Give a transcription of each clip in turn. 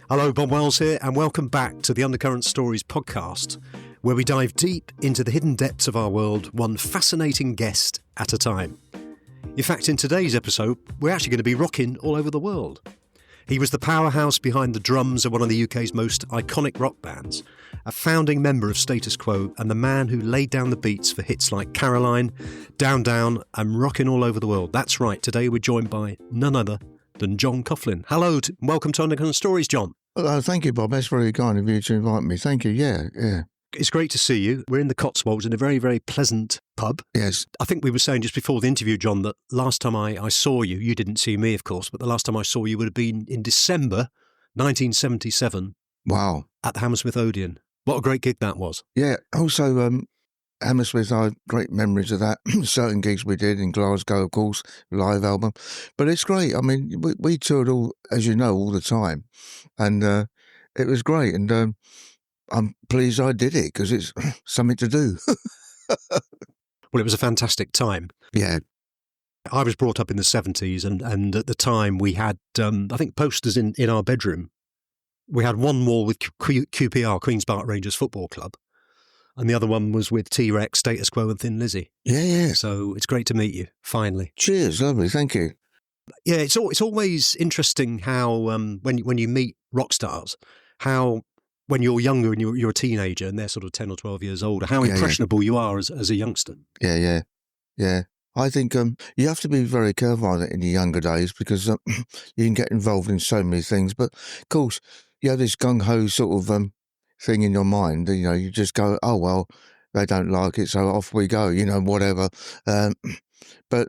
Hello, Bob Wells here, and welcome back to the Undercurrent Stories podcast, where we dive deep into the hidden depths of our world, one fascinating guest at a time. In fact, in today's episode, we're actually going to be rocking all over the world. He was the powerhouse behind the drums of one of the UK's most iconic rock bands, a founding member of Status Quo, and the man who laid down the beats for hits like Caroline, Down Down, and Rockin' All Over the World. That's right, today we're joined by none other than John Coghlan. Hello, welcome to Undercurrent Stories, John. Well, thank you, Bob. That's very kind of you to invite me. Thank you. Yeah. It's great to see you. We're in the Cotswolds in a very, very pleasant pub. Yes. I think we were saying just before the interview, John, that last time I saw you, you didn't see me, of course, but the last time I saw you would have been in December 1977. Wow. At the Hammersmith Odeon. What a great gig that was. Yeah. Also, Hammersmith, I have great memories of that. Certain gigs we did in Glasgow, of course, live album. But it's great. I mean, we toured as you know, all the time. And it was great. And I'm pleased I did it because it's something to do. Well, it was a fantastic time. Yeah. I was brought up in the 70s and at the time we had, I think, posters in our bedroom. We had one wall with QPR, Queen's Park Rangers Football Club, and the other one was with T-Rex, Status Quo and Thin Lizzy. Yeah. So it's great to meet you, finally. Cheers, lovely, thank you. Yeah, it's always interesting how, when you meet rock stars, how when you're younger and you're a teenager and they're sort of 10 or 12 years older, how impressionable you are as a youngster. Yeah. I think you have to be very careful in your younger days because you can get involved in so many things. But, of course, you have this gung-ho sort of thing in your mind. You know, you just go, oh, well, they don't like it, so off we go, whatever. But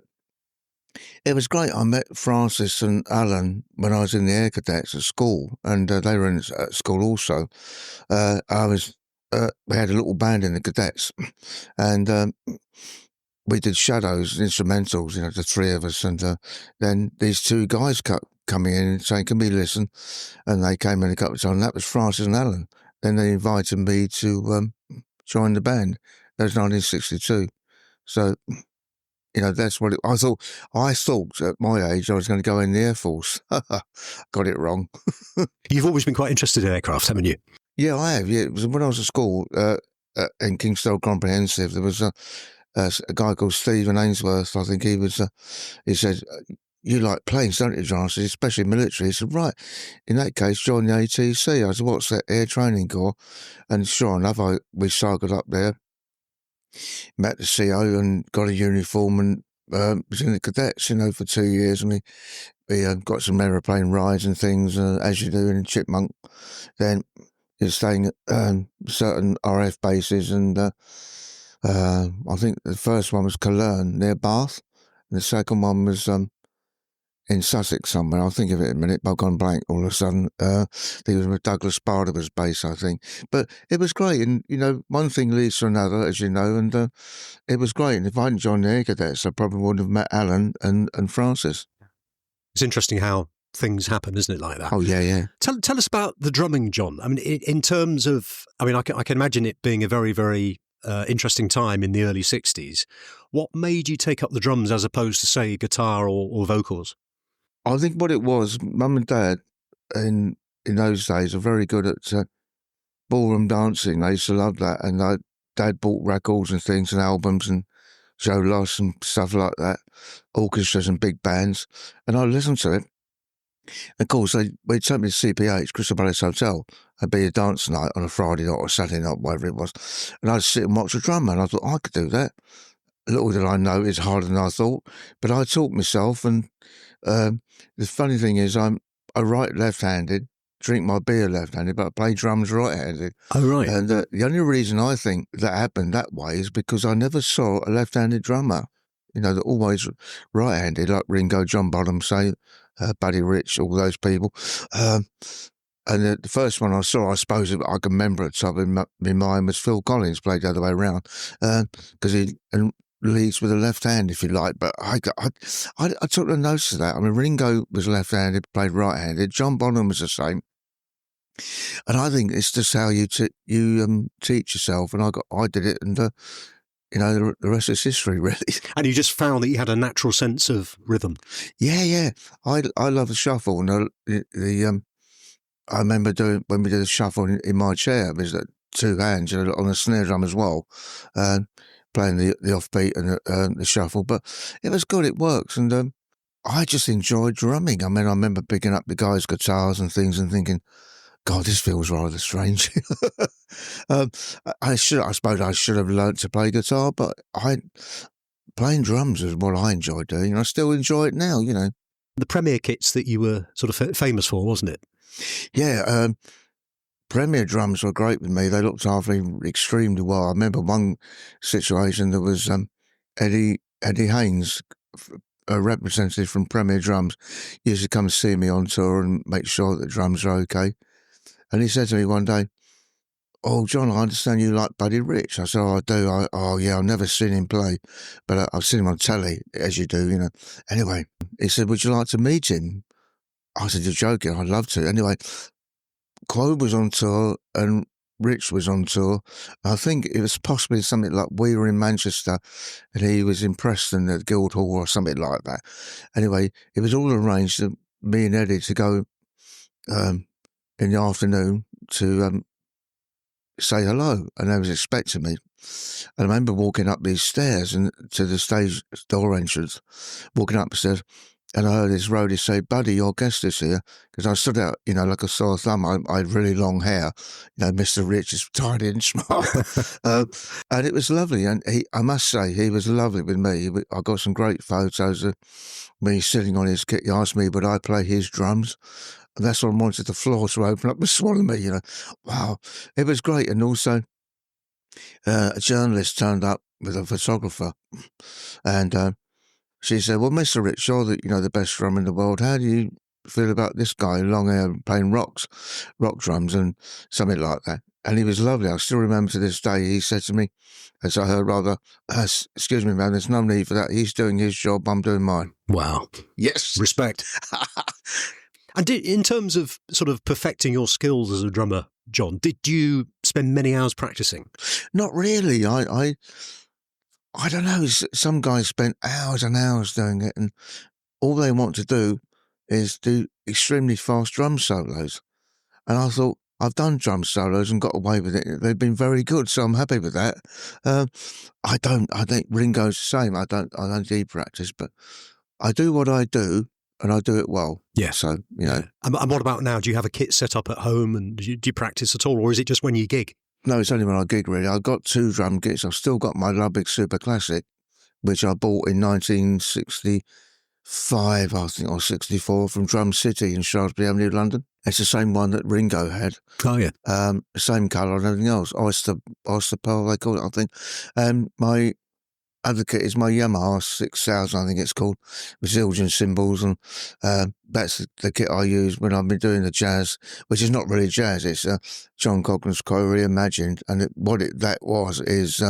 it was great. I met Francis and Alan when I was in the Air Cadets at school, and they were at school also. We had a little band in the Cadets, and we did shadows, instrumentals, the three of us, and then these two guys coming in and saying, can we listen? And they came in a couple of times, and that was Francis and Alan. Then they invited me to join the band. That was 1962. So, that's what I thought. I thought at my age I was going to go in the Air Force. Got it wrong. You've always been quite interested in aircraft, haven't you? Yeah, I have. Yeah, it was when I was at school in Kingston Comprehensive. There was a guy called Stephen Ainsworth. I think he said, you like planes, don't you, John? I said, especially military. He said, right, in that case, join the ATC. I said, what's that? Air Training Corps. And sure enough, we cycled up there, met the CO and got a uniform and was in the Cadets, for 2 years. And we got some aeroplane rides and things, as you do in Chipmunk. Then you're staying at certain RF bases and I think the first one was Cologne near Bath, and the second one was in Sussex somewhere. I'll think of it in a minute, but I've gone blank all of a sudden. I think it was where Douglas Sparta was based, I think. But it was great, and one thing leads to another, as you know, and it was great. And if I hadn't joined the Air Cadets, I probably wouldn't have met Alan and Francis. It's interesting how things happen, isn't it, like that? Oh, yeah. Tell us about the drumming, John. I mean, in terms of, I can imagine it being a very, very interesting time in the early 60s. What made you take up the drums as opposed to, say, guitar or vocals? I think what it was, Mum and Dad in those days are very good at ballroom dancing. They used to love that. And Dad bought records and things and albums and Joe Loss and stuff like that, orchestras and big bands. And I listened to it. Of course, they'd take me to CPH, Crystal Palace Hotel. It'd be a dance night on a Friday night or Saturday night, whatever it was. And I'd sit and watch a drummer, and I thought, I could do that. Little did I know it's harder than I thought. But I taught myself, and the funny thing is I write left-handed, drink my beer left-handed, but I play drums right-handed. Oh, right. And the only reason I think that happened that way is because I never saw a left-handed drummer, that always right-handed, like Ringo, John Bonham, say, Buddy Rich, all those people. And the first one I saw, I suppose I can remember at the top of my mind, was Phil Collins, played the other way around, because he leads with the left hand, if you like. But I took the notice of that. I mean, Ringo was left-handed, played right-handed. John Bonham was the same. And I think it's just how you teach yourself. And I did it, and the rest is history, really. And you just found that you had a natural sense of rhythm. Yeah. I love the shuffle and the I remember when we did the shuffle in my chair, it was at two hands, on a snare drum as well, playing the offbeat and the shuffle. But it was good, it works. And I just enjoyed drumming. I mean, I remember picking up the guys' guitars and things and thinking, God, this feels rather strange. I suppose I should have learnt to play guitar, but playing drums is what I enjoyed doing, and I still enjoy it now, The Premier kits that you were sort of famous for, wasn't it? Yeah, Premier drums were great with me. They looked after me extremely well. I remember one situation, there was Eddie Haynes, a representative from Premier Drums, used to come see me on tour and make sure that the drums are okay. And he said to me one day, "Oh, John, I understand you like Buddy Rich." I said, "Oh, I do. Yeah, I've never seen him play, but I've seen him on telly, as you do, Anyway, he said, "Would you like to meet him?" I said, "You're joking. I'd love to." Anyway, Quo was on tour and Rich was on tour. I think it was possibly something like we were in Manchester and he was in Preston at Guildhall or something like that. Anyway, it was all arranged for me and Eddie to go in the afternoon to say hello, and they was expecting me. And I remember walking up these stairs and to the stage door entrance, walking up the stairs, and I heard this roadie say, "Buddy, your guest is here." Because I stood out, like a sore thumb. I had really long hair. Mr. Rich is tidy and smart. And it was lovely. And I must say, he was lovely with me. I got some great photos of me sitting on his kit. He asked me, would I play his drums? And that's what I wanted the floor to open up and swallow me, Wow. It was great. And also, a journalist turned up with a photographer. And she said, "Well, Mr. Rich, you're the best drummer in the world. How do you feel about this guy, long hair, playing rock drums and something like that?" And he was lovely. I still remember to this day, he said to me, as I heard rather, "Excuse me, man, there's no need for that. He's doing his job, I'm doing mine." Wow. Yes. Respect. And in terms of sort of perfecting your skills as a drummer, John, did you spend many hours practicing? Not really. I don't know. Some guys spend hours and hours doing it, and all they want to do is do extremely fast drum solos. And I thought, I've done drum solos and got away with it. They've been very good, so I'm happy with that. I think Ringo's the same. I don't need practice, but I do what I do, and I do it well. Yeah. So, And what about now? Do you have a kit set up at home, and do you practice at all, or is it just when you gig? No, it's only when I gig, really. I've got 2 drum kits. I've still got my Ludwig Super Classic, which I bought in 1965, I think, or 64, from Drum City in Shaftesbury Avenue, London. It's the same one that Ringo had. Oh, yeah. Same colour and everything else. Oyster Pearl, they call it, I think. My other kit is my Yamaha 6000, I think it's called, with Zildjian cymbals, and that's the kit I use when I've been doing the jazz, which is not really jazz. It's John Coghlan's Quo Reimagined, and that is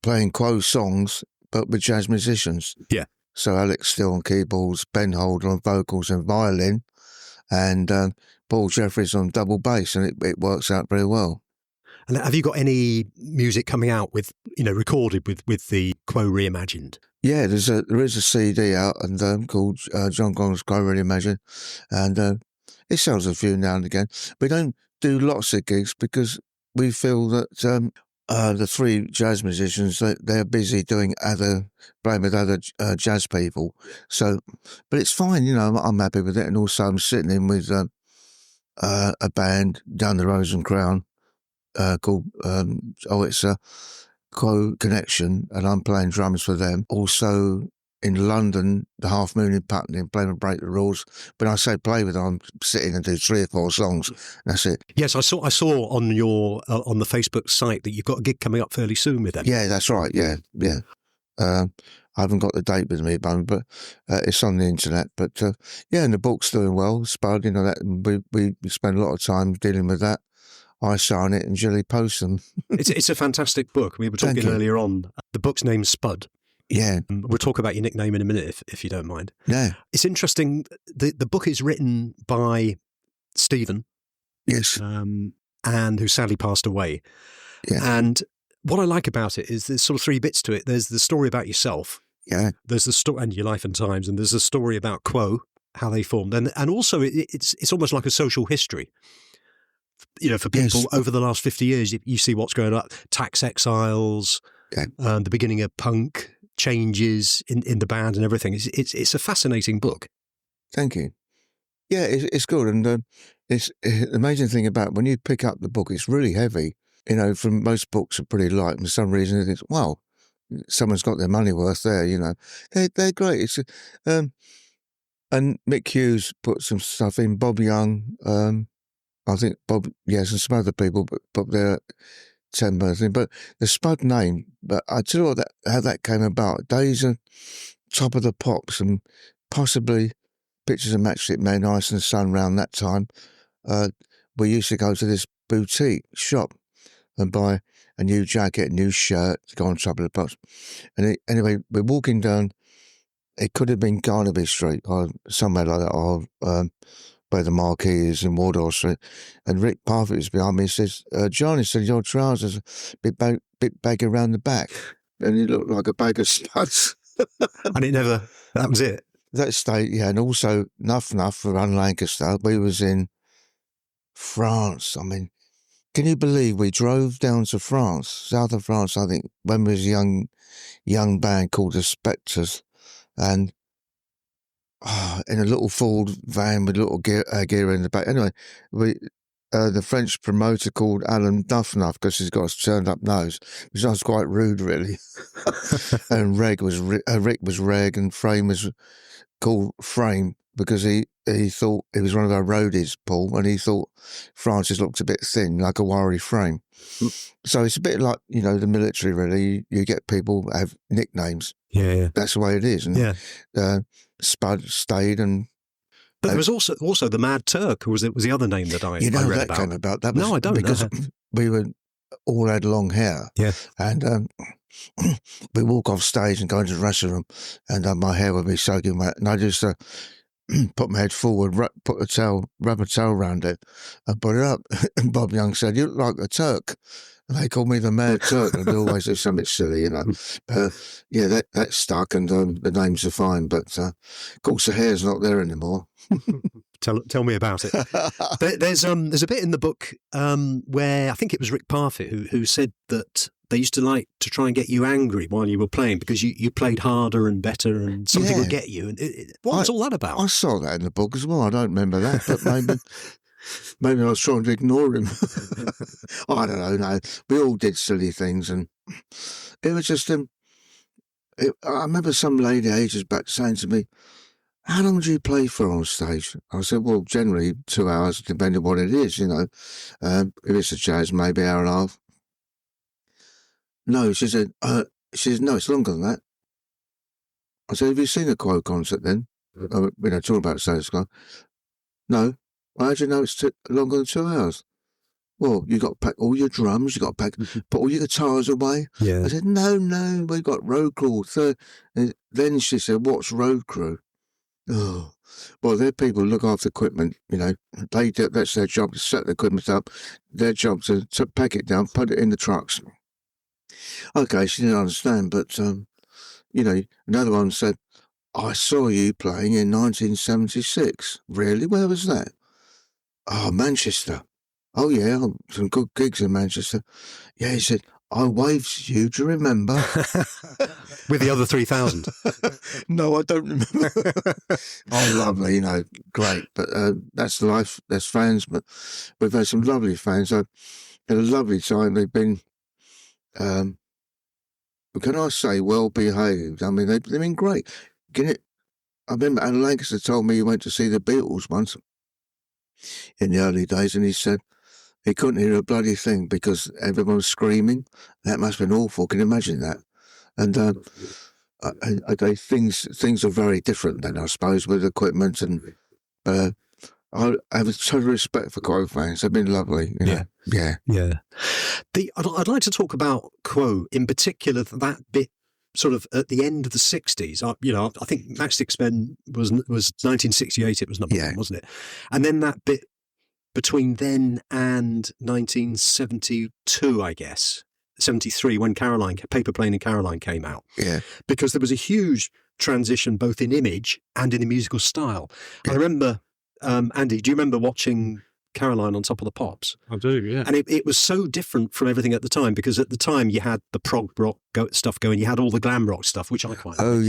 playing Quo songs, but with jazz musicians. Yeah. So Alex Still on keyboards, Ben Holder on vocals and violin, and Paul Jeffries on double bass, and it works out very well. And have you got any music coming out with, recorded with the Quo Reimagined? Yeah, there is a CD out and called John Coghlan's Quo Reimagined, and it sells a few now and again. We don't do lots of gigs because we feel that the 3 jazz musicians, they're busy playing with other jazz people. So, but it's fine, I'm happy with it. And also I'm sitting in with a band down the Rose and Crown called, it's a Quo Connection, and I'm playing drums for them. Also in London, the Half Moon in Putney, and Play and Break the Rules. When I say play with them, I'm sitting and do 3 or 4 songs. That's it. Yes, I saw on your on the Facebook site that you've got a gig coming up fairly soon with them. Yeah, that's right. Yeah. I haven't got the date with me, but it's on the internet. But and the book's doing well. Spud, that we spend a lot of time dealing with that. I sign it and Julie posts them. It's a fantastic book. We were talking earlier on. The book's name's Spud. Yeah. We'll talk about your nickname in a minute, if you don't mind. Yeah. It's interesting. The book is written by Stephen. Yes. And who sadly passed away. Yeah. And what I like about it is there's sort of 3 bits to it. There's the story about yourself. Yeah. There's the story and your life and times, and there's a story about Quo, how they formed, and also it's almost like a social history for people over the last 50 years, you see what's going on. Tax Exiles, the beginning of punk, changes in the band and everything. It's a fascinating book. Thank you. Yeah, it's good. And it's the amazing thing about when you pick up the book, it's really heavy. From most books are pretty light. And for some reason, it's, wow, someone's got their money worth there, They're great. It's and Mick Hughes put some stuff in, Bob Young, I think Bob, and some other people, but Bob there, Timber thing. But the Spud name, but I tell you how that came about. Days of Top of the Pops and possibly Pictures of Matchstick Men, Ice and the Sun around that time. We used to go to this boutique shop and buy a new jacket, a new shirt to go on Top of the Pops. And anyway, we're walking down, it could have been Garnaby Street or somewhere like that, or where the marquee is in Wardour Street. And Rick Parfitt was behind me. He says, John, he said, your trousers are a bit baggy around the back. And he looked like a bag of spuds. And that was it. That stayed, and also, enough for Run Lancaster. We was in France. I mean, can you believe we drove down to France, south of France, I think, when we was a young band called the Spectres, and in a little Ford van with little gear in the back. Anyway, the French promoter called Alan Duffnuff, because he's got a turned up nose, which sounds quite rude, really. And Rick was Reg, and Frame was called Frame because he thought he was one of our roadies, Paul, and he thought Francis looked a bit thin, like a wiry frame. So it's a bit like, the military, really. You get people have nicknames. Yeah. That's the way it is. And Spud stayed, and but there was also the Mad Turk, was the other name that I read that about. Came about. That was no, I don't because we were all had long hair. Yeah, and we walk off stage and go into the restroom, and my hair would be soaking wet, and I just put my head forward, put a rubber towel around it, and put it up. And Bob Young said, "You look like a Turk." And they called me the Mad Turk, and they always do something silly, that stuck, and the names are fine, but of course the hair's not there anymore. Tell me about it. There's a bit in the book where I think it was Rick Parfitt who said that they used to like to try and get you angry while you were playing because you played harder and better, and something would get you. And what was all that about? I saw that in the book as well. I don't remember that, but maybe. Maybe I was trying to ignore him. I don't know. No, we all did silly things, and it was just I remember some lady ages back saying to me, "How long do you play for on stage?" I said, "Well, generally 2 hours, depending on what it is. If it's a jazz, maybe an hour and a half." No, she said. No, it's longer than that. I said, "Have you seen a Quo concert then?" Talking about Status Quo. No. Well, how do you know it's longer than 2 hours? Well, you got to pack all your drums, you got to put all your guitars away. Yeah. I said, no, we've got road crew. And then she said, "What's road crew?" Oh, well, they're people who look after equipment. That's their job to set the equipment up. Their job to pack it down, put it in the trucks. Okay, she didn't understand, but another one said, "I saw you playing in 1976. Really? Where was that?" "Oh, Manchester." "Oh, yeah, some good gigs in Manchester." "Yeah," he said, "I waved to you, do you remember?" With the other 3,000? No, I don't remember. Oh, lovely, great. But that's life, that's fans. But we've had some lovely fans. I had a lovely time. They've been, can I say, well behaved. I mean, they've been great. I remember Alan Lancaster told me he went to see the Beatles once in the early days, and he said he couldn't hear a bloody thing because everyone was screaming. That must have been awful. Can you imagine that? And things are very different then, I suppose, with equipment. And I have a total respect for Quo fans. They've been lovely. Yeah. I'd like to talk about Quo in particular. That bit. Sort of at the end of the 60s, I think Matchstick Men was 1968. It was number one, wasn't it? And then that bit between then and 1972, I guess, 73, when Paper Plane and Caroline came out. Yeah. Because there was a huge transition both in image and in the musical style. Yeah. I remember, Andy, do you remember watching Caroline on Top of the Pops? I do, yeah. And it was so different from everything at the time, because at the time you had the prog rock stuff going, you had all the glam rock stuff, which I quite Oh, liked.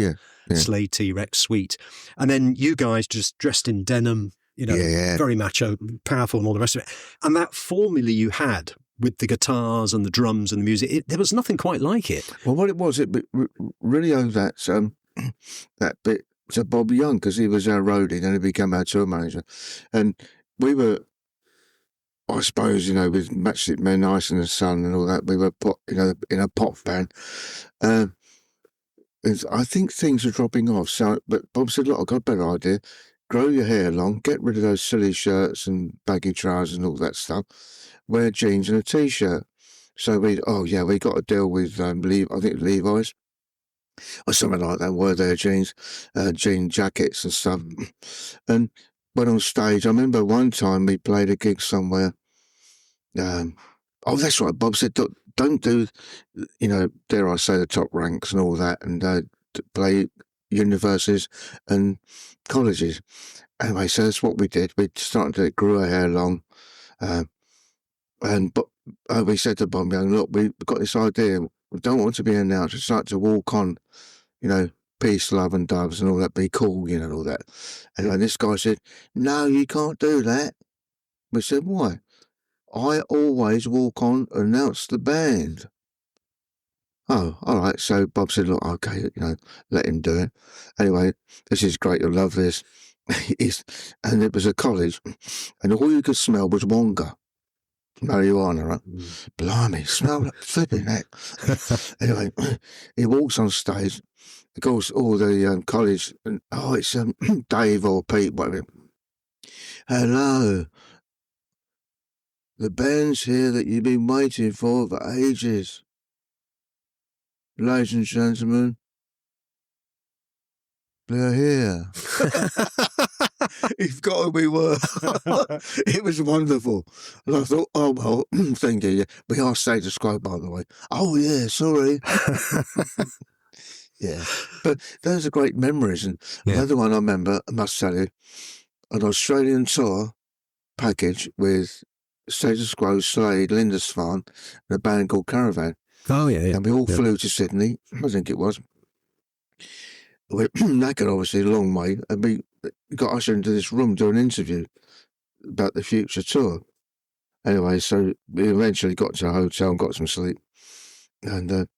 yeah. Slade, T-Rex, Sweet. And then you guys just dressed in denim, very macho, powerful and all the rest of it. And that formula you had with the guitars and the drums and the music, there was nothing quite like it. Well, what it was, it really owed that bit to Bob Young, because he was our roadie and he became our tour manager. And we were, I suppose, with Matchstick Men, Ice in the Sun and all that, we were in a pop band. I think things were dropping off. So, but Bob said, look, I've got a better idea. Grow your hair long, get rid of those silly shirts and baggy trousers and all that stuff. Wear jeans and a T-shirt. So we got to deal with, I think Levi's or something like that, wear their jeans, jean jackets and stuff. And went on stage. I remember one time we played a gig somewhere. That's right. Bob said, don't do, dare I say, the top ranks and all that, and play universities and colleges. Anyway, so that's what we did. We started to grew our hair long. But we said to Bob Young, look, we've got this idea. We don't want to be announced. It's like to walk on, peace, love and doves and all that, be cool, and all that. And this guy said, no, you can't do that. We said, why? I always walk on, announce the band. Oh, all right. So Bob said, look, okay, let him do it. Anyway, this is great. You'll love this. And it was a college, and all you could smell was Wonga. Marijuana, right? Blimey, smell like flipping heck. Anyway, he walks on stage. Of course, all the college, and it's Dave or Pete, whatever. Hello. The band's here that you've been waiting for ages. Ladies and gentlemen, they're here. You've got to be worth. It was wonderful. And I thought, oh, well, thank you. Yeah. We are Status Quo, by the way. Oh, yeah, sorry. Yeah. But those are great memories. And another one I remember, I must tell you, an Australian tour package with Status Quo, Slade, Lindisfarne, and a band called Caravan. Oh, yeah. And we all flew to Sydney, I think it was. We're knackered, obviously, a long way, and we got ushered into this room to do an interview about the future tour. Anyway, so we eventually got to a hotel and got some sleep. And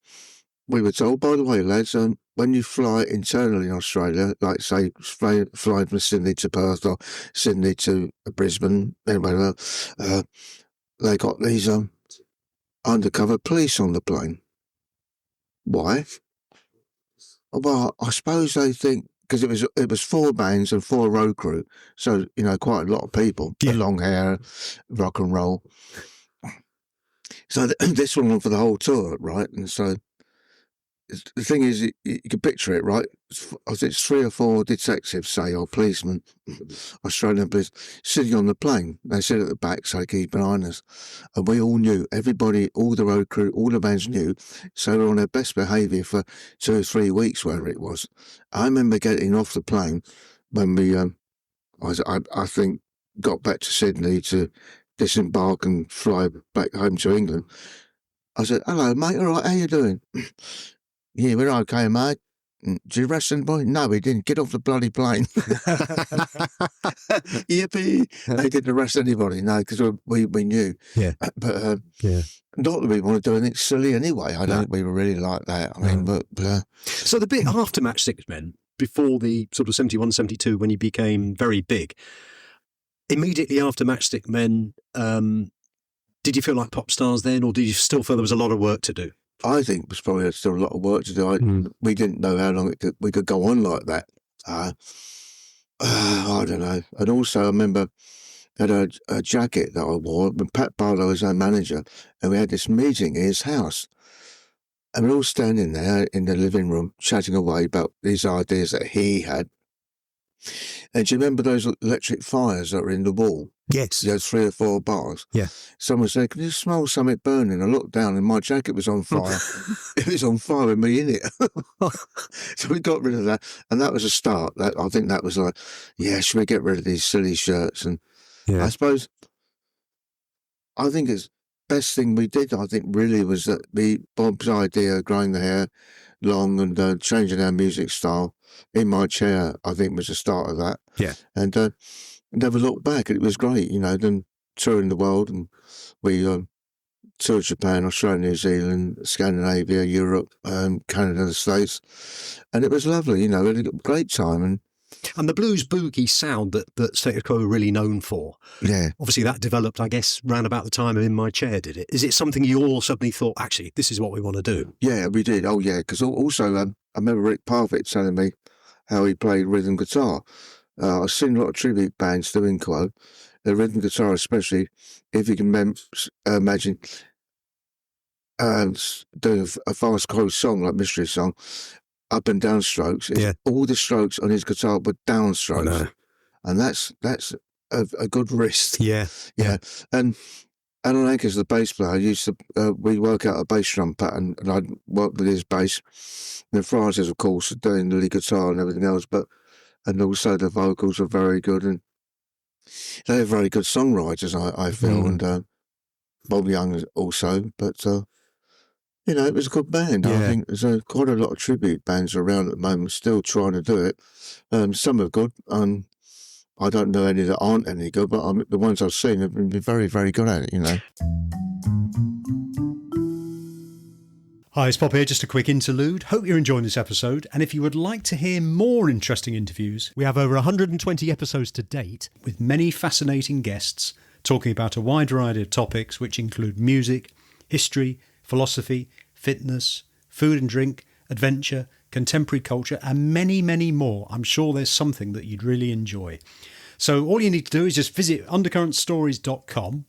we were told, by the way, lads, when you fly internally in Australia, like, say, fly from Sydney to Perth or Sydney to Brisbane, anyway, they got these undercover police on the plane. Why? Well, I suppose they think, because it was 4 bands and 4 road crew, so, quite a lot of people, long hair, rock and roll. So this went on for the whole tour, right? And so the thing is, you can picture it, right? I think it's 3 or 4 detectives, say, or policemen, Australian police, sitting on the plane. They sit at the back, so they keep an eye on us. And we all knew, everybody, all the road crew, all the bands knew, so we were on their best behaviour for 2 or 3 weeks, wherever it was. I remember getting off the plane when we, I think, got back to Sydney to disembark and fly back home to England. I said, hello, mate, all right, how you doing? Yeah, we're okay, mate. Did you arrest anybody? No, we didn't. Get off the bloody plane. Yippee. They didn't arrest anybody, no, because we knew. Yeah. But not that we want to do anything silly anyway. I don't think we were really like that. I mean, but... So the bit after Matchstick Men, before the sort of 71, 72, when you became very big, immediately after Matchstick Men, did you feel like pop stars then, or did you still feel there was a lot of work to do? I think it was probably still a lot of work to do. We didn't know how long we could go on like that. I don't know. And also, I remember I had a jacket that I wore when Pat Barlow was our manager, and we had this meeting in his house. And we're all standing there in the living room chatting away about these ideas that he had. And do you remember those electric fires that were in the wall? Yes. Those 3 or 4 bars. Yeah. Someone said, can you smell something burning? I looked down and my jacket was on fire. It was on fire with me in it. So we got rid of that. And that was a start. I think that was like, should we get rid of these silly shirts? And I suppose I think it's best thing we did. I think really was that Bob's idea of growing the hair long and changing our music style in my chair. I think was the start of that. Yeah, and never looked back. It was great, Then touring the world, and we toured Japan, Australia, New Zealand, Scandinavia, Europe, Canada, the States, and it was lovely. We had a great time. And the blues boogie sound that Status Quo were really known for, obviously that developed, I guess, round about the time of In My Chair, did it? Is it something you all suddenly thought, actually, this is what we want to do? Yeah, we did. Oh, yeah, because also I remember Rick Parfitt telling me how he played rhythm guitar. I've seen a lot of tribute bands doing Quo, the rhythm guitar especially, if you can imagine doing a fast Quo song, like Mystery Song, up and down strokes. All the strokes on his guitar were down strokes, and that's a good wrist. Yeah. And Alan Akers, the bass player, used to we'd work out a bass drum pattern, and I'd work with his bass. And the Francis, of course, doing the lead guitar and everything else, and also the vocals are very good, and they're very good songwriters, I feel, and Bob Young also, but. It was a good band. Yeah. I think there's quite a lot of tribute bands around at the moment still trying to do it. Some are good. I don't know any that aren't any good, but the ones I've seen have been very, very good at it, Hi, it's Pop here, just a quick interlude. Hope you're enjoying this episode, and if you would like to hear more interesting interviews, we have over 120 episodes to date with many fascinating guests talking about a wide variety of topics which include music, history, philosophy, fitness, food and drink, adventure, contemporary culture, and many, many more. I'm sure there's something that you'd really enjoy. So all you need to do is just visit undercurrentstories.com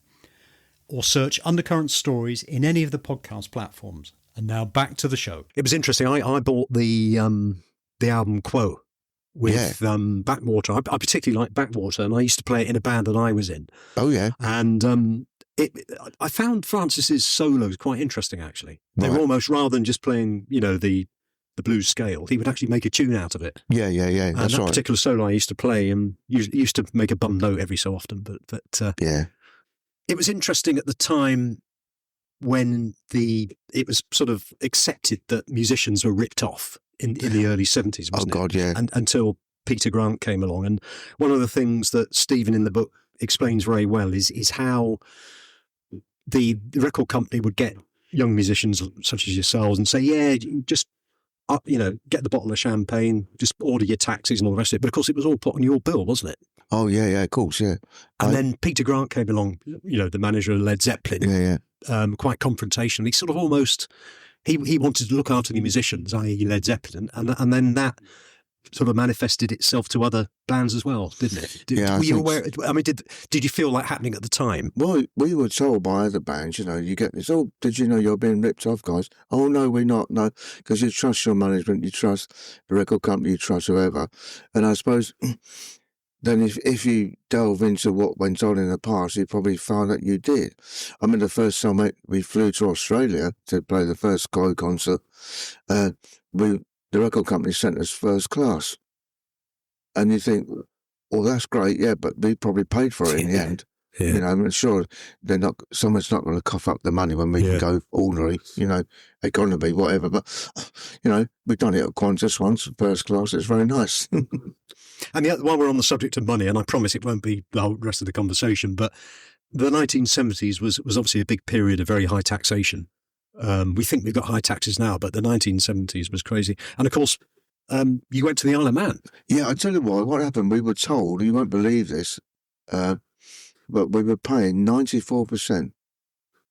or search Undercurrent Stories in any of the podcast platforms. And now back to the show. It was interesting. I bought the album Quo with Backwater. I particularly like Backwater, and I used to play it in a band that I was in. Oh, yeah. And I found Francis's solos quite interesting, actually. They were almost, rather than just playing, the blues scale, he would actually make a tune out of it. Yeah. And that's that right. particular solo I used to play, and used to make a bum note every so often. But it was interesting at the time when it was sort of accepted that musicians were ripped off in the early 70s, wasn't it? Oh, God, yeah. And until Peter Grant came along. And one of the things that Stephen in the book explains very well is how the record company would get young musicians such as yourselves and say, just get the bottle of champagne, just order your taxis and all the rest of it. But of course, it was all put on your bill, wasn't it? Oh, yeah, of course, yeah. And then Peter Grant came along, the manager of Led Zeppelin, quite confrontational. He sort of almost, he wanted to look after the musicians, i.e. Led Zeppelin, and then that sort of manifested itself to other bands as well, didn't it? Were you aware? I mean, did you feel that happening at the time? Well, we were told by other bands, you get this, did you know you're being ripped off, guys? Oh, no, we're not, no, because you trust your management, you trust the record company, you trust whoever. And I suppose then if you delve into what went on in the past, you probably found that you did. I mean, the first time we flew to Australia to play the first Quo concert, the record company sent us first class. And you think, well, that's great, but we probably paid for it in the end. Yeah. I'm sure someone's not going to cough up the money when we can go ordinary, economy, whatever. But, we've done it at Qantas once, first class. It's very nice. And while we're on the subject of money, and I promise it won't be the whole rest of the conversation, but the 1970s was obviously a big period of very high taxation. We think we've got high taxes now, but the 1970s was crazy. And of course, you went to the Isle of Man. Yeah, I tell you what happened. We were told, you won't believe this, but we were paying 94%.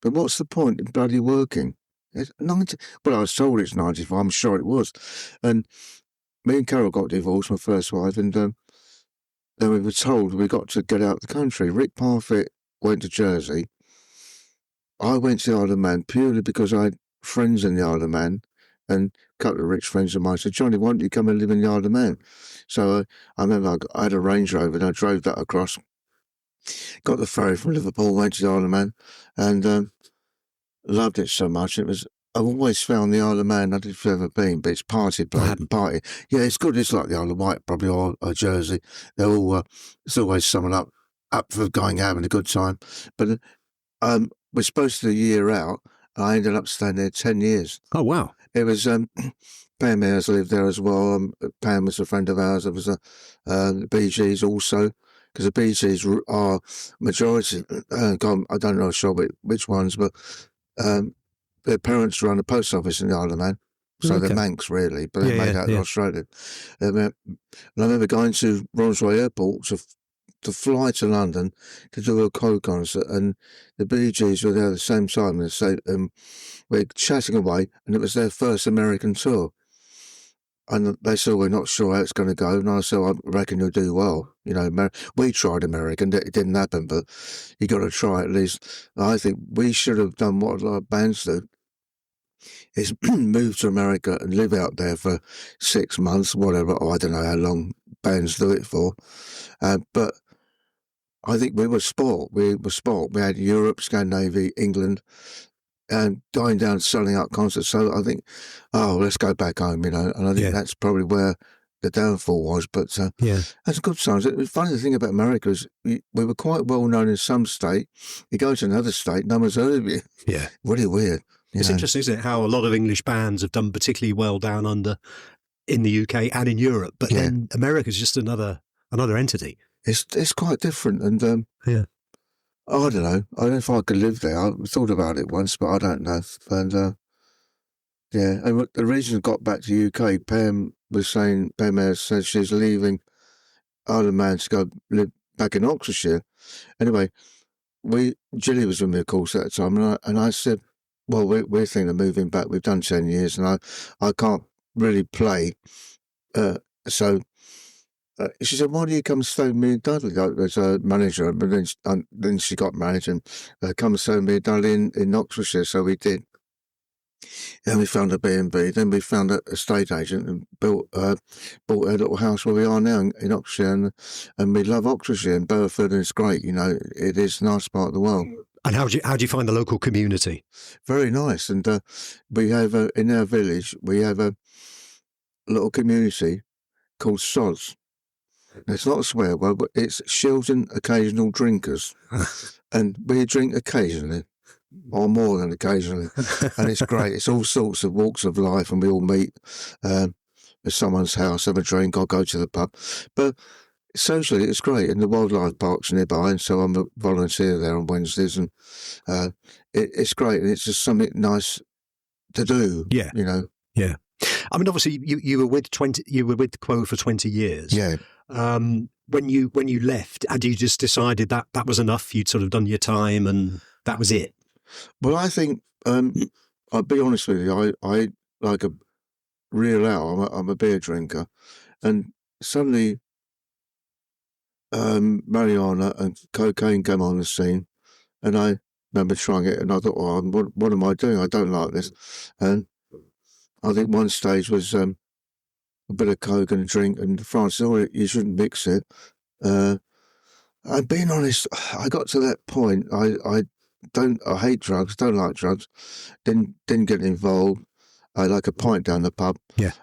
But what's the point in bloody working? It's 90. Well, I was told it's 94. I'm sure it was. And me and Carol got divorced, my first wife, and then we were told we got to get out of the country. Rick Parfitt went to Jersey. I went to the Isle of Man purely because I had friends in the Isle of Man, and a couple of rich friends of mine said, Johnny, why don't you come and live in the Isle of Man? So I remember I had a Range Rover, and I drove that across, got the ferry from Liverpool, went to the Isle of Man, and loved it so much. I've always found the Isle of Man, I don't know if you've ever been, but it's party. Yeah, it's good. It's like the Isle of Wight, probably, or Jersey. They're all, there's always someone up for going out, having a good time. But we're supposed to do a year out. I ended up staying there 10 years. Oh, wow. It was Pam Ayres lived there as well. Pam was a friend of ours. There was the Bee Gees also, because the Bee Gees are majority. I don't know sure which ones, but their parents run a post office in the Isle of Man. So they're Manx, really, but they're made out of Australia. And I remember going to Ronsley Airport to fly to London to do a Quo concert, and the Bee Gees were there at the same time. And so we're chatting away, and it was their first American tour. And they said, we're not sure how it's going to go. And I said, I reckon you'll do well. You know, we tried American, it didn't happen, but you got to try at least. I think we should have done what a lot of bands do, is move to America and live out there for 6 months, whatever. I don't know how long bands do it for. But I think we were spoilt. We had Europe, Scandinavia, England, and going down selling out concerts. So I think, let's go back home, you know. And I think that's probably where the downfall was. But that's good times. The funny thing about America is we were quite well known in some state. You go to another state, no one's heard of you. Yeah. Really weird. It's interesting, isn't it, how a lot of English bands have done particularly well down under in the UK and in Europe, but then America's just another entity. It's quite different, and I don't know. I don't know if I could live there. I thought about it once, but I don't know. And and the reason I got back to UK, Pam Ayres said she's leaving Isle of Man to go live back in Oxfordshire. Anyway, Gilly was with me, of course, at the time, and I said, well, we're thinking of moving back. We've done 10 years, and I can't really play. So she said, why do you come stay with me and Dudley as a manager? But then she got married and come stay with me and Dudley in Oxfordshire. So we did. And we found a B&B. Then we found a estate agent and bought a little house where we are now in Oxfordshire. And we love Oxfordshire and Burford, and it's great. You know, it is a nice part of the world. And how do you find the local community? Very nice. And we have in our village, we have a little community called Sods. It's not a swear word, but it's Shilton Occasional Drinkers. And we drink occasionally, or more than occasionally. And it's great. It's all sorts of walks of life, and we all meet at someone's house, have a drink, or go to the pub. But socially, it's great, and the wildlife park's nearby, and so I'm a volunteer there on Wednesdays, and it's great, and it's just something nice to do. Yeah, you know. Yeah, I mean, obviously, you were with Quo for 20 years. Yeah. When you left, had you just decided that was enough? You'd sort of done your time, and that was it. Well, I think I'll be honest with you. I like a real out. I'm a beer drinker, and suddenly. Marijuana and cocaine came on the scene, and I remember trying it, and I thought, what am I doing? I don't like this. And I think one stage was a bit of coke and a drink, and Francis said, you shouldn't mix it. And being honest, I got to that point. I hate drugs, don't like drugs, didn't get involved. I like a pint down the pub,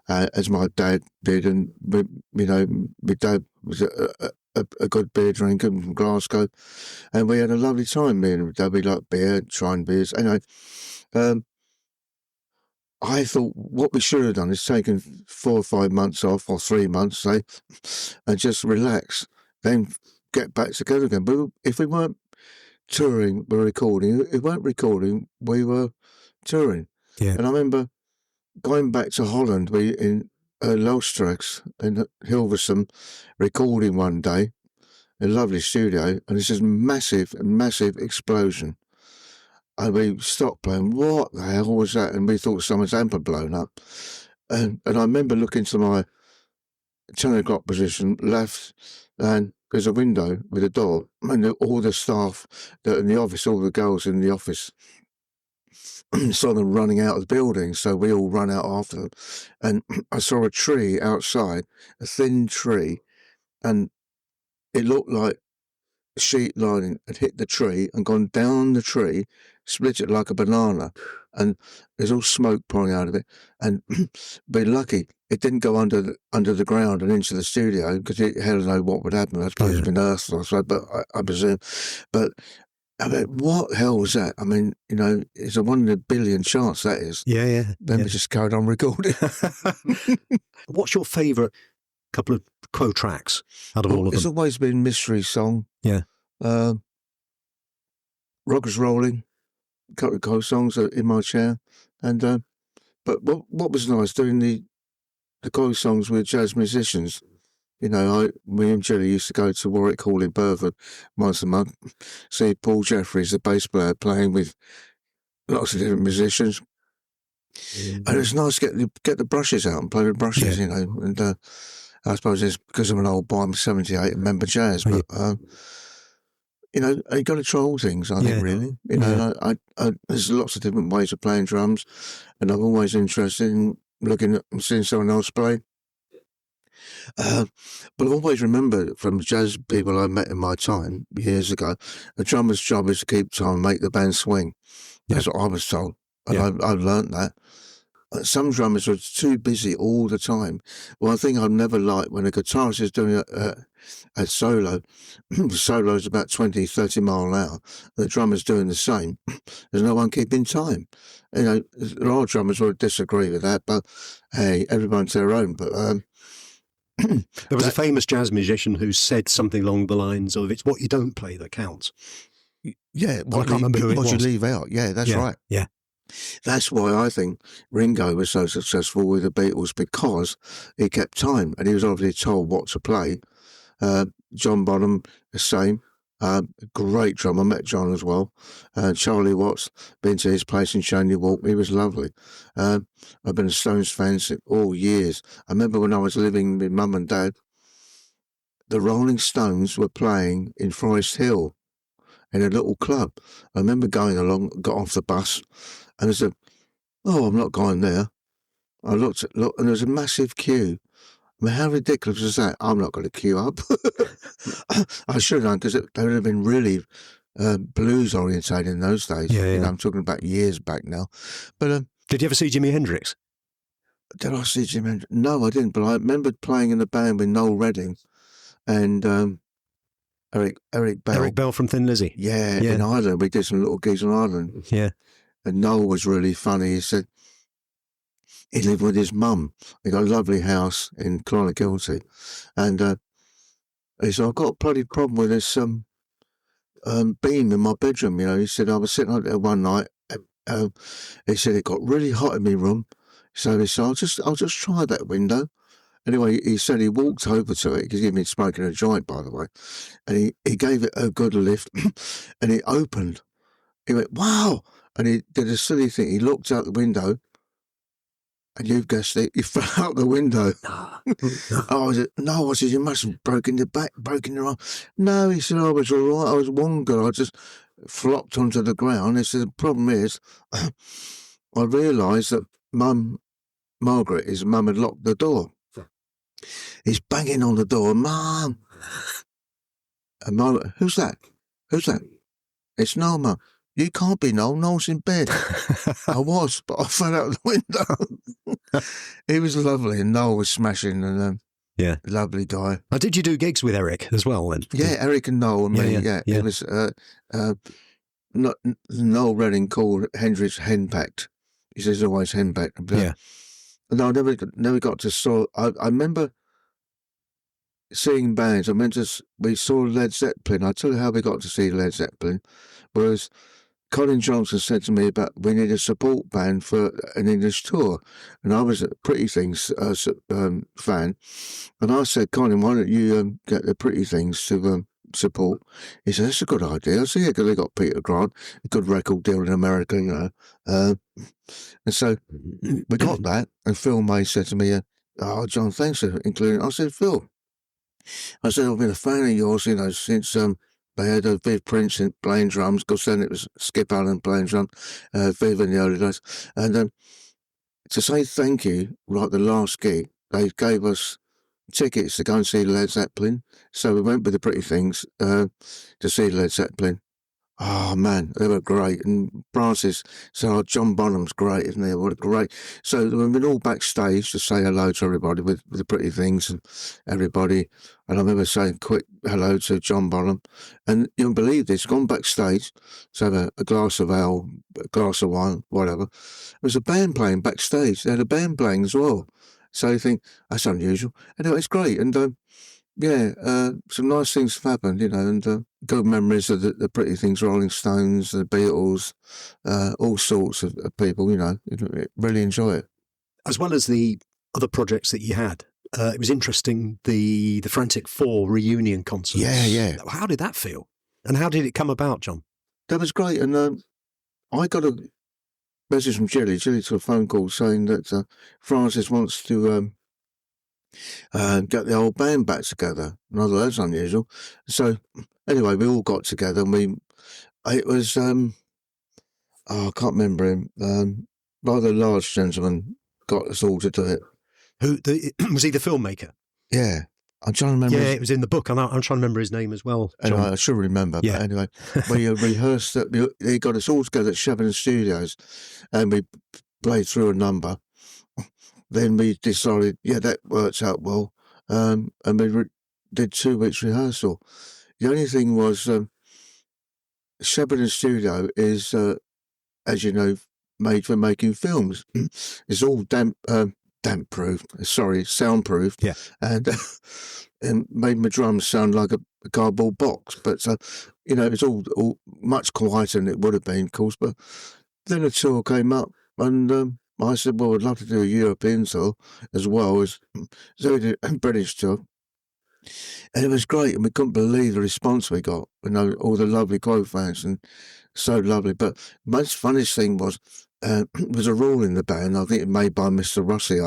as my dad did, and my dad was a good beer drinker from Glasgow, and we had a lovely time. Me and Dad, we liked beer, trying beers. Anyway, I thought what we should have done is taken 4 or 5 months off, or 3 months, say, and just relax, then get back together again. But if we weren't touring, we're recording. If we weren't recording, we were touring. Yeah. And I remember going back to Holland, we in Lowestrax in Hilversum, recording one day, a lovely studio, and it's just massive explosion. And we stopped playing. What the hell was that? And we thought someone's amp had blown up. And I remember looking to my 10 o'clock position left, and there's a window with a door, and all the staff that in the office, all the girls in the office, saw them running out of the building, so we all run out after them. And I saw a tree outside, a thin tree, and it looked like sheet lining had hit the tree and gone down the tree, split it like a banana, and there's all smoke pouring out of it. And be lucky it didn't go under the ground and into the studio, because it held no what would happen. I suppose it's been earthed or so, but I presume. But I mean, what the hell was that? I mean, it's a 1 in a billion chance, that is. Yeah. Then we just carried on recording. What's your favourite couple of Quo tracks out of all of It's them? always been Mystery Song. Yeah. Rockers Rolling, a couple of Quo songs in my chair. And but what was nice, doing the Quo songs with jazz musicians. Me and Julie used to go to Warwick Hall in Burford once a month, see Paul Jeffries, the bass player, playing with lots of different musicians. And it's nice to get the brushes out and play with brushes, And I suppose it's because I'm an old boy, I'm 78 and member jazz, but you got to try all things, I think, really. There's lots of different ways of playing drums, and I'm always interested in looking at and seeing someone else play. But I always remember from jazz people I met in my time years ago, a drummer's job is to keep time and make the band swing. That's what I was told, and I've learnt that. Some drummers are too busy all the time. One thing I've never liked, when a guitarist is doing a solo, the solo is about 20, 30 mile an hour, the drummer's doing the same, there's no one keeping time. There are drummers who would disagree with that, but hey, everyone's their own. But there was a famous jazz musician who said something along the lines of, "It's what you don't play that counts." Yeah, I can't remember who it was. What you leave out. Yeah, that's right. Yeah. That's why I think Ringo was so successful with the Beatles, because he kept time and he was obviously told what to play. John Bonham, the same. Great drummer. I met John as well. Charlie Watts, been to his place in Shanley Walk. He was lovely. I've been a Stones fan all years. I remember when I was living with Mum and Dad, the Rolling Stones were playing in Forest Hill in a little club. I remember going along, got off the bus, and I said, "Oh, I'm not going there." I looked, and there was a massive queue. I mean, how ridiculous is that? I'm not going to queue up. I should have done, because they would have been really blues orientated in those days. Yeah. I'm talking about years back now. But did you ever see Jimi Hendrix? Did I see Jimi Hendrix? No, I didn't. But I remember playing in the band with Noel Redding and Eric Bell. Eric Bell from Thin Lizzy. Yeah, in Ireland. We did some little gigs in Ireland. Yeah. And Noel was really funny. He said he lived with his mum. He got a lovely house in Clonakilty. And he said, "I've got a bloody problem with this beam in my bedroom." He said, "I was sitting out there one night. He said, it got really hot in my room. So he said, I'll just try that window." Anyway, he said he walked over to it, because he'd been smoking a joint, by the way, and he gave it a good lift, and it opened. He went, "Wow!" And he did a silly thing. He looked out the window, and you've guessed it, he fell out the window. I said, "You must have broken your arm." "No," he said, "I was all right. I was one girl. I just flopped onto the ground." He said, "The problem is, I realised that Margaret, his mum, had locked the door. He's banging on the door, 'Mum!' And Margaret, "Who's that? Who's that?" "It's Noel, Mum." "You can't be Noel. Noel's in bed." "I was, but I fell out the window." He was lovely, and Noel was smashing, and lovely guy. Now, did you do gigs with Eric as well then? Yeah, Eric and Noel and me. Yeah. It was Noel Redding called Hendrix henpacked. He says always henpacked. But, no, I never got to saw. I remember seeing bands. We saw Led Zeppelin. I'll tell you how we got to see Led Zeppelin. Whereas Colin Johnson said to me about, we need a support band for an English tour. And I was a Pretty Things fan. And I said, "Colin, why don't you get the Pretty Things to support?" He said, "That's a good idea." I said, "Yeah, because they got Peter Grant, a good record deal in America, And so we got that. And Phil May said to me, "Oh, John, thanks for including." I said, "Phil," I said, "I've been a fan of yours, since they had Viv Prince playing drums, because then it was Skip Allen playing drums, Viv in the early days. And to say thank you, like the last gig, they gave us tickets to go and see Led Zeppelin. So we went with the Pretty Things to see Led Zeppelin. Oh man, they were great. And Francis said, "Oh, John Bonham's great, isn't he? What a great!" So we've been all backstage to say hello to everybody with the pretty things and everybody. And I remember saying quick hello to John Bonham, and you won't believe this. Gone backstage to have a glass of ale, a glass of wine, whatever. There was a band playing backstage. They had a band playing as well. So you think that's unusual. Anyway, it's great, and some nice things have happened, and good memories of the pretty things, Rolling Stones, the Beatles, all sorts of people, really enjoy it. As well as the other projects that you had, it was interesting, the Frantic Four reunion concerts. Yeah. How did that feel? And how did it come about, John? That was great, and I got a message from Jilly. Jilly took a phone call saying that Francis wants to get the old band back together. And I thought that's unusual. So anyway, we all got together, and it was I can't remember him. Rather large gentleman got us all to do it. Was he the filmmaker? Yeah. I'm trying to remember. Yeah, it was in the book. I'm trying to remember his name as well, John. And I should remember. Yeah. But anyway, we rehearsed it. He got us all together at Shepperton Studios, and we played through a number. Then we decided, that works out well, and we did 2 weeks rehearsal. The only thing was, Shepperton Studio is, as you know, made for making films. It's all soundproof. Yeah. And made my drums sound like a cardboard box. But, it's all much quieter than it would have been, of course. But then a tour came up, and I said, well, I'd love to do a European tour as well as so we did a British tour. And it was great, and we couldn't believe the response we got. All the lovely Quo fans, and so lovely. But the most funniest thing was, there was a rule in the band, I think it made by Mr. Rossi,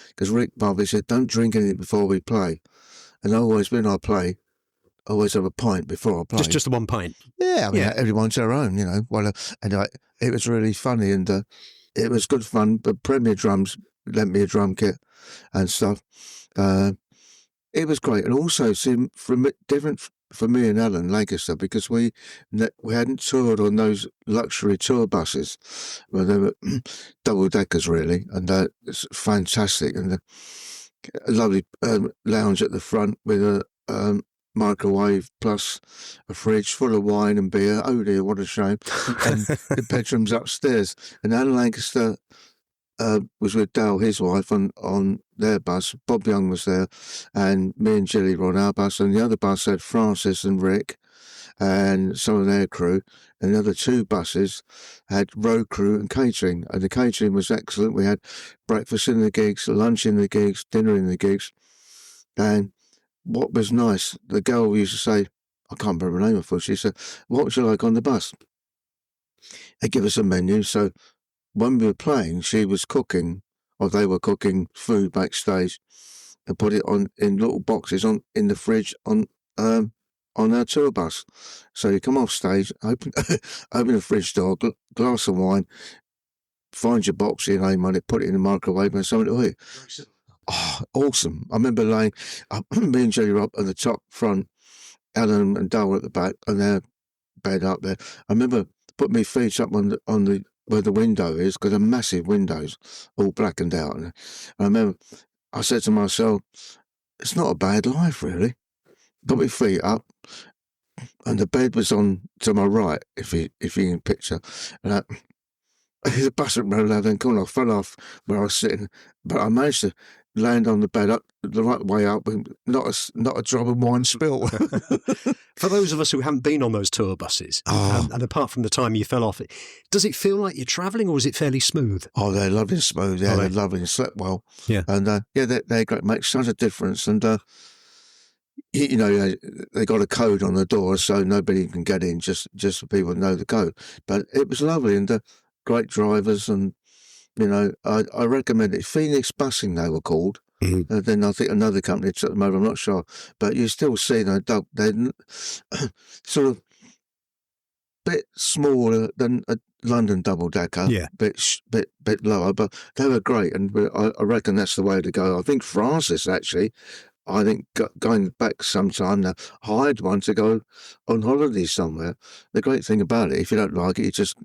because Rick Bobby said, don't drink anything before we play. And always, when I play, I always have a pint before I play. Just the 1 pint? Yeah, everyone's their own, Well, it was really funny, and it was good fun. But Premier Drums lent me a drum kit and stuff. It was great, and also different for me and Alan Lancaster, because we hadn't toured on those luxury tour buses. Well, they were double deckers really, and it's fantastic, and a lovely lounge at the front with a microwave plus a fridge full of wine and beer. Oh dear, what a shame. And the bedroom's upstairs, and Alan Lancaster was with Dale, his wife, on their bus. Bob Young was there, and me and Jilly were on our bus, and the other bus had Francis and Rick and some of their crew, and the other 2 buses had road crew and catering, and the catering was excellent. We had breakfast in the gigs, lunch in the gigs, dinner in the gigs, and what was nice, the girl used to say, I can't remember her name of her, she said, what would you like on the bus? They give us a menu, so when we were playing, she was cooking, or they were cooking food backstage, and put it in little boxes in the fridge on our tour bus. So you come off stage, open the fridge door, glass of wine, find your box, your name on it, put it in the microwave, and something to eat. Oh, awesome. I remember me and Jerry were up at the top front, Alan and Dale at the back, and their bed up there. I remember putting my feet up on the where the window is, because they're massive windows, all blackened out. And I remember I said to myself, it's not a bad life, really. Got my feet up, and the bed was on to my right, if you can picture. And the bus went round loud and corner. I fell off where I was sitting, but I managed to land on the bed up the right way up, and not a drop of wine spill. For those of us who haven't been on those tour buses, and apart from the time you fell off, does it feel like you're travelling, or is it fairly smooth? Oh, they're lovely and smooth. Yeah, they're lovely and slept well. Yeah, and they're great. Makes such a difference. And they got a code on the door, so nobody can get in. Just for people to know the code. But it was lovely, and great drivers, and I recommend it. Phoenix Busing, they were called. Mm-hmm. Then I think another company took them over, I'm not sure. But you still see they're sort of bit smaller than a London double-decker, bit lower, but they were great, and I reckon that's the way to go. I think Francis, actually, I think going back sometime now, hired one to go on holiday somewhere. The great thing about it, if you don't like it, you just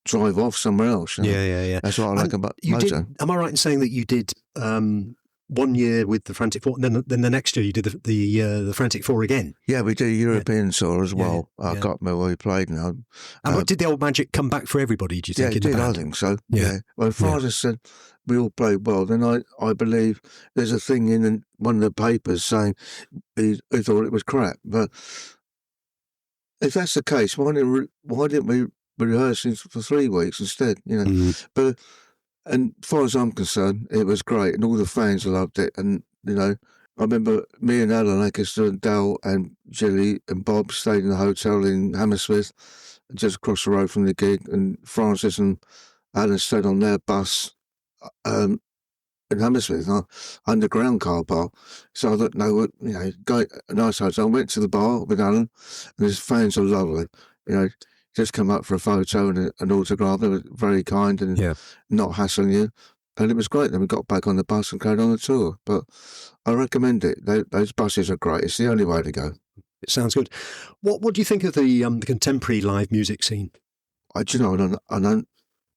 drive off somewhere else. You know? Yeah. That's what I like about you motor. did. Am I right in saying that you did 1 year with the Frantic Four, and then the next year you did the Frantic Four again? Yeah, we do European tour as well. I can't remember where we played now. And did the old magic come back for everybody, do you think? Yeah, it did, I think so. Yeah. Well, as far as I said, we all played well. Then I believe there's a thing in one of the papers saying he thought it was crap. But if that's the case, why didn't we rehearse it for 3 weeks instead? You know, But and as far as I'm concerned, it was great, and all the fans loved it. And you know, I remember me and Alan Lancaster and Dal and Gilly and Bob stayed in a hotel in Hammersmith, just across the road from the gig, and Francis and Alan stayed on their bus in Hammersmith, underground car park. So I don't know, you know, go a nice hotel. I went to the bar with Alan, and his fans are lovely. You know, just come up for a photo and an autograph. They were very kind and not hassling you. And it was great. Then we got back on the bus and carried on the tour. But I recommend it. Those buses are great. It's the only way to go. It sounds good. What do you think of the contemporary live music scene? I don't.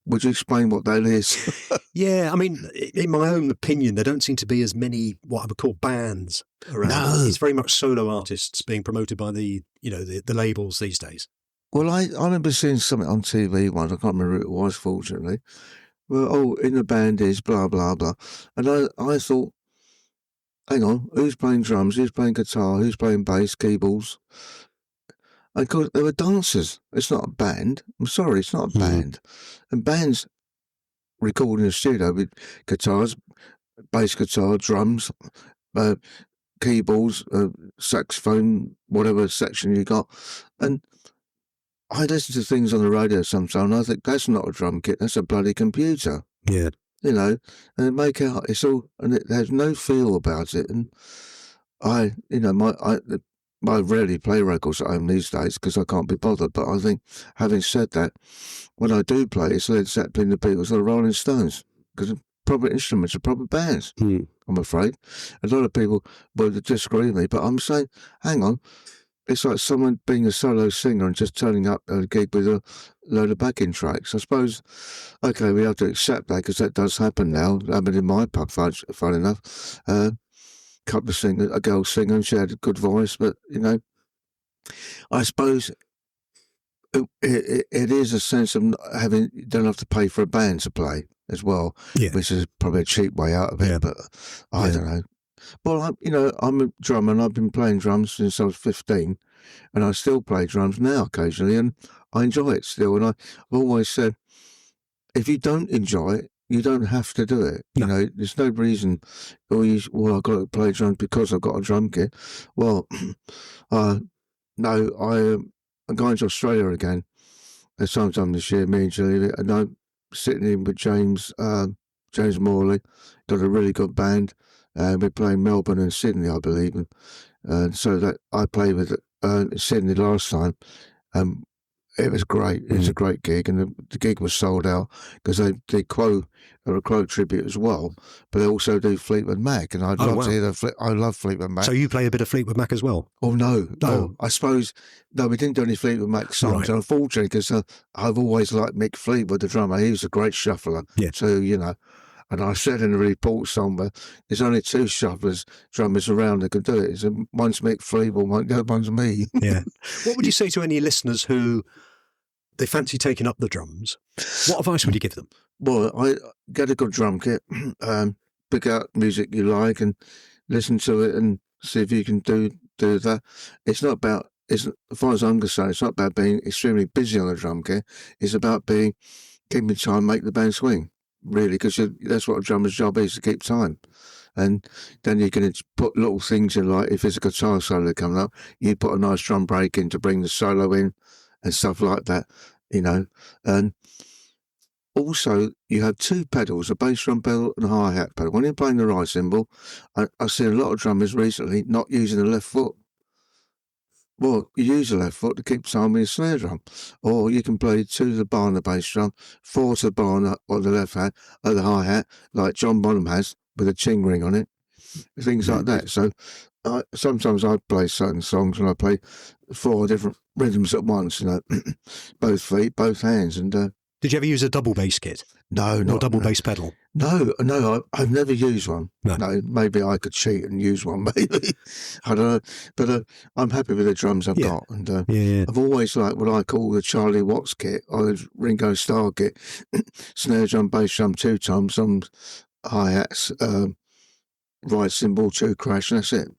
Would you explain what that is? Yeah, I mean, in my own opinion, there don't seem to be as many what I would call bands around. No. It's very much solo artists being promoted by the labels these days. Well, I remember seeing something on TV once. I can't remember who it was, fortunately. Well, in the band is blah, blah, blah. And I thought, hang on, who's playing drums? Who's playing guitar? Who's playing bass, keyboards? And because they were dancers. It's not a band. I'm sorry, it's not a band. And bands record in a studio with guitars, bass guitar, drums, keyboards, saxophone, whatever section you got. And I listen to things on the radio sometimes, and I think that's not a drum kit, that's a bloody computer. Yeah. You know, and it's all, and it has no feel about it. And I rarely play records at home these days because I can't be bothered. But I think, having said that, when I do play, it's Led Zeppelin, the Beatles, or the Rolling Stones, because proper instruments are proper bands, I'm afraid. A lot of people will disagree with me, but I'm saying, hang on, it's like someone being a solo singer and just turning up at a gig with a load of backing tracks. I suppose, okay, we have to accept that because that does happen now. It happened in my pub, fun enough. Couple of singers, a girl singer, and she had a good voice, but you know, I suppose it is a sense of having, you don't have to pay for a band to play as well, which is probably a cheap way out of it, but I don't know. Well, I'm a drummer and I've been playing drums since I was 15, and I still play drums now occasionally, and I enjoy it still. And I've always said, if you don't enjoy it, you don't have to do it. No. You know, there's no reason, I've got to play drums because I've got a drum kit. Well, no, I'm going to Australia again sometime this year, me and Julie, and I'm sitting in with James Morley, got a really good band. We're playing Melbourne and Sydney, I believe. And so that I played with Sydney last time. It was great. It was a great gig, and the gig was sold out because they did Quo tribute as well, but they also do Fleetwood Mac, and I'd love to hear I love Fleetwood Mac. So you play a bit of Fleetwood Mac as well? Oh, no. I suppose, no, we didn't do any Fleetwood Mac songs, unfortunately, because I've always liked Mick Fleetwood, the drummer. He was a great shuffler, too, you know. And I said in the report somewhere, there's only two drummers around that can do it. One's Mick Fleetwood, one's me. Yeah. What would you say to any listeners who they fancy taking up the drums? What advice would you give them? Well, I get a good drum kit, pick out music you like and listen to it and see if you can do that. It's not about, as far as I'm concerned, it's not about being extremely busy on a drum kit. It's about keeping time, make the band swing. Really, because that's what a drummer's job is, to keep time. And then you can put little things in, like if there's a guitar solo coming up, you put a nice drum break in to bring the solo in and stuff like that, you know. And also, you have two pedals, a bass drum pedal and a hi-hat pedal. When you're playing the right cymbal, I've seen a lot of drummers recently not using the left foot. Well, you use the left foot to keep time with your snare drum. Or you can play 2 to the bar on the bass drum, 4 to the bar on the left hand, or the hi-hat, like John Bonham has, with a ching ring on it. Things like that. So sometimes I play certain songs and I play 4 different rhythms at once, both feet, both hands. And did you ever use a double bass kit? No, not double bass pedal. No, I've never used one. No, maybe I could cheat and use one. Maybe I don't know, but I'm happy with the drums I've got, and I've always liked what I call the Charlie Watts kit, or the Ringo-style kit: snare drum, bass drum, 2 toms, some hi-hats, ride cymbal, 2 crash, and that's it.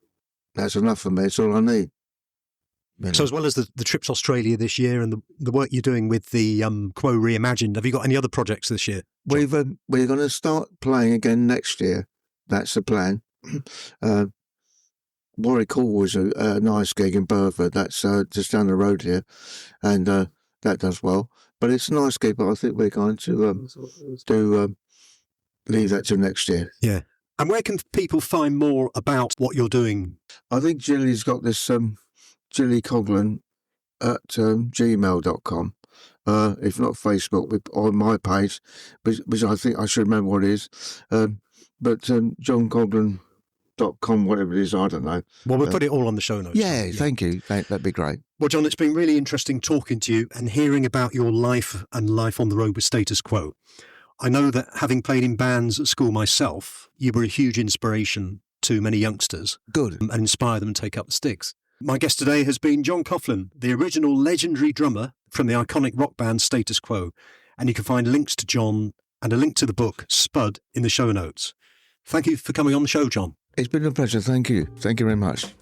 That's enough for me. It's all I need. So as well as the trip to Australia this year and the work you're doing with the Quo Reimagined, have you got any other projects this year? We're going to start playing again next year. That's the plan. Warwick Hall was a nice gig in Burford. That's just down the road here, and that does well. But it's a nice gig, but I think we're going to leave that till next year. Yeah. And where can people find more about what you're doing? I think Gilly's got this John Coghlan at gmail.com. If not Facebook, on my page, which I think I should remember what it is. But John Coghlan.com, whatever it is, I don't know. Well, we'll put it all on the show notes. Yeah, thank you. That'd be great. Well, John, it's been really interesting talking to you and hearing about your life and life on the road with Status Quo. I know that having played in bands at school myself, you were a huge inspiration to many youngsters. Good. And inspire them to take up the sticks. My guest today has been John Coghlan, the original legendary drummer from the iconic rock band Status Quo. And you can find links to John and a link to the book, Spud, in the show notes. Thank you for coming on the show, John. It's been a pleasure. Thank you. Thank you very much.